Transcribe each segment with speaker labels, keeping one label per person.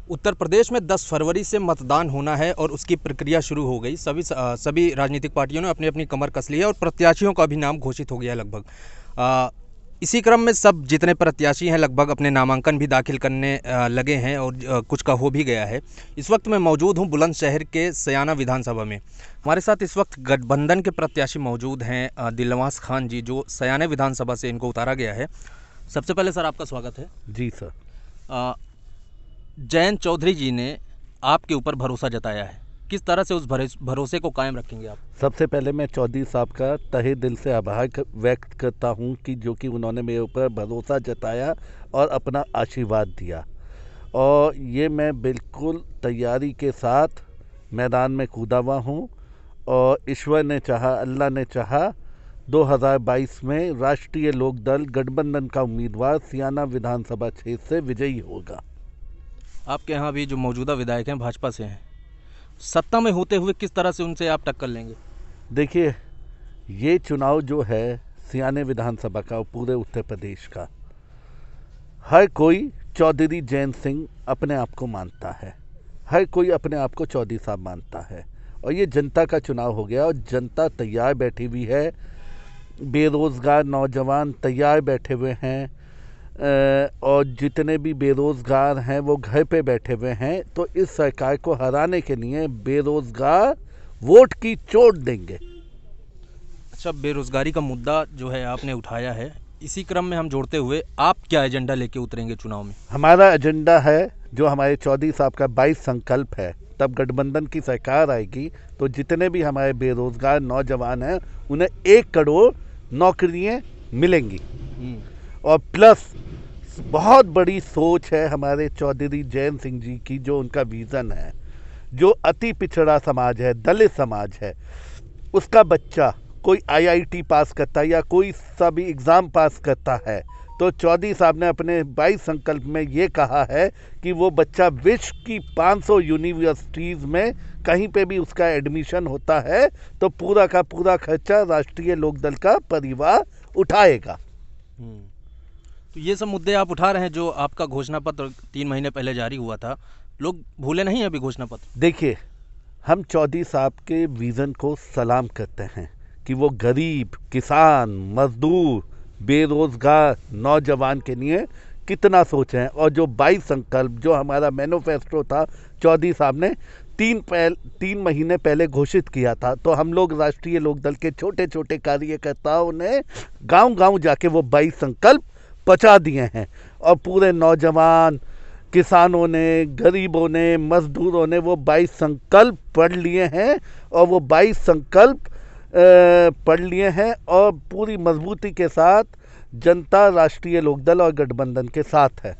Speaker 1: उत्तर प्रदेश में 10 फरवरी से मतदान होना है और उसकी प्रक्रिया शुरू हो गई। सभी राजनीतिक पार्टियों ने अपनी अपनी कमर कस ली है और प्रत्याशियों का भी नाम घोषित हो गया है लगभग। इसी क्रम में सब जितने प्रत्याशी हैं लगभग अपने नामांकन भी दाखिल करने लगे हैं और कुछ का हो भी गया है। इस वक्त मैं मौजूद हूं बुलंदशहर के सयाना विधानसभा में। हमारे साथ इस वक्त गठबंधन के प्रत्याशी मौजूद हैं, दिलनवाज खान जी, जो सयाना विधानसभा से इनको उतारा गया है। सबसे पहले सर आपका स्वागत है।
Speaker 2: जी सर।
Speaker 1: जयंत चौधरी जी ने आपके ऊपर भरोसा जताया है, किस तरह से उस भरोसे को कायम रखेंगे आप?
Speaker 2: सबसे पहले मैं चौधरी साहब का तहे दिल से आभार व्यक्त करता हूं कि जो कि उन्होंने मेरे ऊपर भरोसा जताया और अपना आशीर्वाद दिया, और ये मैं बिल्कुल तैयारी के साथ मैदान में कूदा हुआ हूं। और ईश्वर ने चाहा, अल्लाह ने चाहा, 2022 में राष्ट्रीय लोकदल गठबंधन का उम्मीदवार सयाना विधानसभा क्षेत्र से विजयी होगा।
Speaker 1: आपके यहाँ भी जो मौजूदा विधायक हैं भाजपा से हैं, सत्ता में होते हुए किस तरह से उनसे आप टक्कर लेंगे?
Speaker 2: देखिए, ये चुनाव जो है सयाना विधानसभा का और पूरे उत्तर प्रदेश का, हर कोई चौधरी जयंत सिंह अपने आप को मानता है, हर कोई अपने आप को चौधरी साहब मानता है। और ये जनता का चुनाव हो गया और जनता तैयार बैठी हुई है। बेरोज़गार नौजवान तैयार बैठे हुए हैं, और जितने भी बेरोज़गार हैं वो घर पे बैठे हुए हैं। तो इस सरकार को हराने के लिए बेरोज़गार वोट की चोट देंगे।
Speaker 1: अच्छा, बेरोज़गारी का मुद्दा जो है आपने उठाया है, इसी क्रम में हम जोड़ते हुए आप क्या एजेंडा लेके उतरेंगे चुनाव में?
Speaker 2: हमारा एजेंडा है, जो हमारे चौधरी साहब का 22 संकल्प है, तब गठबंधन की सरकार आएगी तो जितने भी हमारे बेरोज़गार नौजवान हैं उन्हें 1 करोड़ नौकरियाँ मिलेंगी। और प्लस बहुत बड़ी सोच है हमारे चौधरी जयंत सिंह जी की, जो उनका विज़न है, जो अति पिछड़ा समाज है, दलित समाज है, उसका बच्चा कोई IIT पास करता है या कोई सा भी एग्ज़ाम पास करता है, तो चौधरी साहब ने अपने 22 संकल्प में ये कहा है कि वो बच्चा विश्व की 500 यूनिवर्सिटीज़ में कहीं पे भी उसका एडमिशन होता है तो पूरा का पूरा खर्चा राष्ट्रीय लोकदल का परिवार उठाएगा।
Speaker 1: तो ये सब मुद्दे आप उठा रहे हैं, जो आपका घोषणा पत्र 3 महीने पहले जारी हुआ था, लोग भूले नहीं अभी घोषणा पत्र?
Speaker 2: देखिए, हम चौधरी साहब के विज़न को सलाम करते हैं कि वो गरीब, किसान, मजदूर, बेरोज़गार नौजवान के लिए कितना सोचे हैं। और जो 22 संकल्प जो हमारा मैनिफेस्टो था, चौधरी साहब ने 3 महीने पहले घोषित किया था, तो हम लोग राष्ट्रीय लोकदल के छोटे छोटे कार्यकर्ताओं ने गांव-गांव जाके वो 22 संकल्प पहुंचा दिए हैं। और पूरे नौजवान, किसानों ने, गरीबों ने, मजदूरों ने वो 22 संकल्प पढ़ लिए हैं, और वो 22 संकल्प पढ़ लिए हैं और पूरी मजबूती के साथ जनता राष्ट्रीय लोकदल और गठबंधन के साथ है।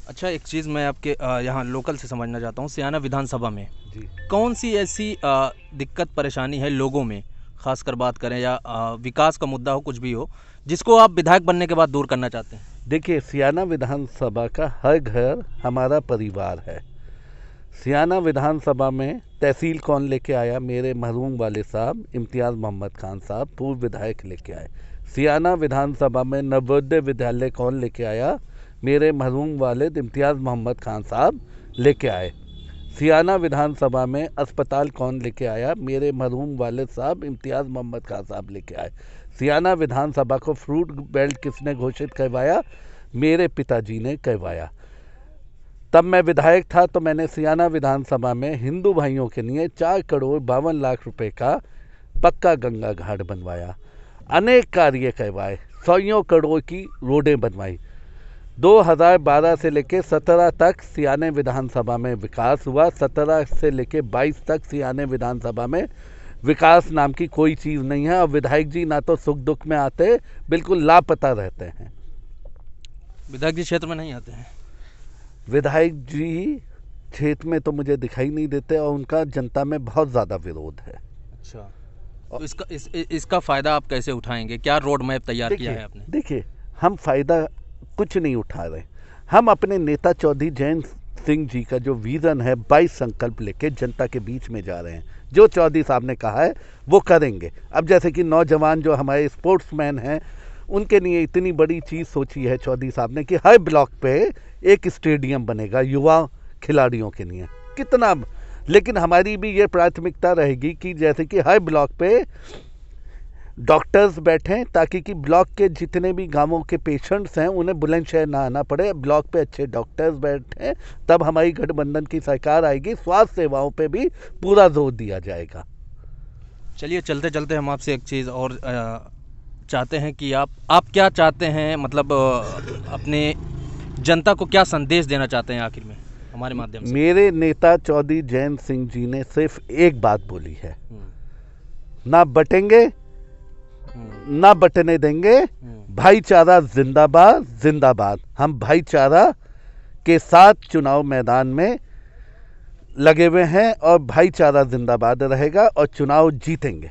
Speaker 1: अच्छा, एक चीज़ मैं आपके यहाँ लोकल से समझना चाहता हूँ, सयाना विधानसभा में
Speaker 2: जी
Speaker 1: कौन सी ऐसी दिक्कत परेशानी है लोगों में, खासकर बात करें या विकास का मुद्दा हो, कुछ भी हो, जिसको आप विधायक बनने के बाद दूर करना चाहते हैं?
Speaker 2: देखिए, सयाना विधानसभा का हर घर हमारा परिवार है। सयाना विधानसभा में तहसील कौन लेके आया? मेरे मरहूम वाले साहब इम्तियाज़ मोहम्मद खान साहब, पूर्व विधायक लेके आए। सयाना विधानसभा में नवोदय विद्यालय कौन लेके आया? मेरे मरहूम वालिद इम्तियाज़ मोहम्मद खान साहब लेके आए। सयाना विधानसभा में अस्पताल कौन लेके आया? मेरे मरहूम वालिद साहब इम्तियाज़ मोहम्मद खान साहब लेके आए। सयाना विधानसभा को फ्रूट बेल्ट किसने घोषित करवाया? मेरे पिताजी ने करवाया। तब मैं विधायक था तो मैंने सयाना विधानसभा में हिंदू भाइयों के लिए 4 करोड़ 52 लाख रुपए का पक्का गंगा घाट बनवाया, अनेक कार्य करवाए, 100 करोड़ की रोडें बनवाई। 2012 से लेके 17 तक सयाना विधानसभा में विकास हुआ। 17 से लेके 22 तक सयाना विधानसभा में विकास नाम की कोई चीज़ नहीं है। और विधायक जी ना तो सुख दुख में आते, बिल्कुल लापता रहते हैं।
Speaker 1: विधायक जी क्षेत्र में नहीं आते हैं?
Speaker 2: विधायक जी क्षेत्र में तो मुझे दिखाई नहीं देते, और उनका जनता में बहुत ज़्यादा विरोध है।
Speaker 1: अच्छा, तो इसका फ़ायदा आप कैसे उठाएंगे? क्या रोड मैप तैयार किया है आपने?
Speaker 2: देखिए, हम फ़ायदा कुछ नहीं उठा रहे। हम अपने नेता चौधरी जयंत सिंह जी का जो विज़न है, 22 संकल्प लेके जनता के बीच में जा रहे हैं। जो चौधरी साहब ने कहा है वो करेंगे। अब जैसे कि नौजवान जो हमारे स्पोर्ट्समैन हैं, उनके लिए इतनी बड़ी चीज़ सोची है चौधरी साहब ने कि हर ब्लॉक पे एक स्टेडियम बनेगा युवा खिलाड़ियों के लिए। कितना, लेकिन हमारी भी ये प्राथमिकता रहेगी कि जैसे कि हर ब्लॉक पे डॉक्टर्स बैठें, ताकि कि ब्लॉक के जितने भी गांवों के पेशेंट्स हैं उन्हें बुलंदशहर ना आना पड़े, ब्लॉक पे अच्छे डॉक्टर्स बैठें, तब हमारी गठबंधन की सरकार आएगी। स्वास्थ्य सेवाओं पे भी पूरा जोर दिया जाएगा।
Speaker 1: चलिए, चलते चलते हम आपसे एक चीज़ और चाहते हैं कि आप क्या चाहते हैं, मतलब अपने जनता को क्या संदेश देना चाहते हैं आखिर में हमारे माध्यम से?
Speaker 2: मेरे नेता चौधरी जयंत सिंह जी ने सिर्फ एक बात बोली है, ना बटेंगे ना बटने देंगे, भाईचारा जिंदाबाद जिंदाबाद। हम भाईचारा के साथ चुनाव मैदान में लगे हुए हैं और भाईचारा जिंदाबाद रहेगा और चुनाव जीतेंगे।